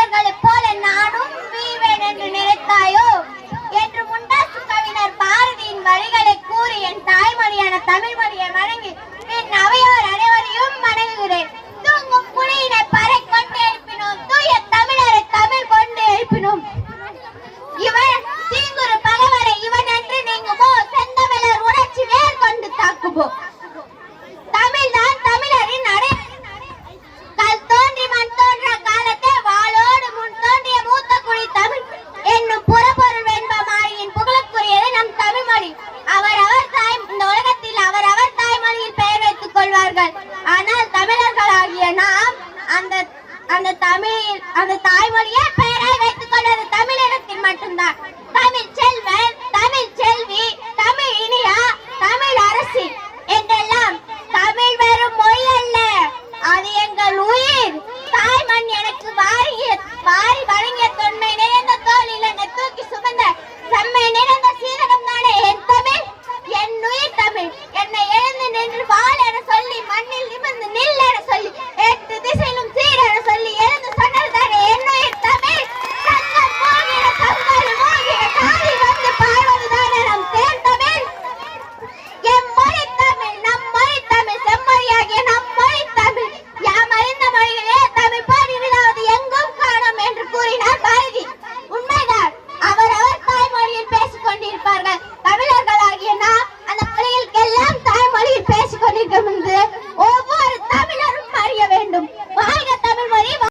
தமிழர்களைப் போல நானும் வீழ்வேன் என்று நினைத்தாயோ என்று முண்டாசு கவிஞர் பாரதியின் வரிகளை கூறி என் தாய்மொழியான தமிழ் மொழியை வணங்கி என் அவையோர் அனைவரையும் வணங்குகிறேன். தூங்கும் புலியினை பறை கொண்டு எழுப்பினோம், தூய தமிழரை தமிழ் கொண்டு எழுப்பினோம். இவன் தீங்குறு பகைவரை இவன் என்று நீங்குமோ, செந்தமிழர் உணர்ச்சி வேர் கொண்டு தாக்குமோ. தமிழ்தான் தமிழரின் கல் தோன்றி மண் தோன்ற காலத்தே வாளோடு முன் தோன்றிய மூத்த குடி தமிழ் என்னும் புறப்பொருள் வெண்பமாயின் புகழுக்குரியது நம் தமிழ் மொழி. அவரவர் தாய் இந்த உலகத்தில் அவரவர் தாய்மொழியில் பெயர் வைத்துக் கொள்வார்கள். ஆனால் தமிழர்களாகிய நாம் அந்த தாய்மொழியே பெயரை வைத்துக் கொள்வது தமிழினத்தில் மட்டும்தான்.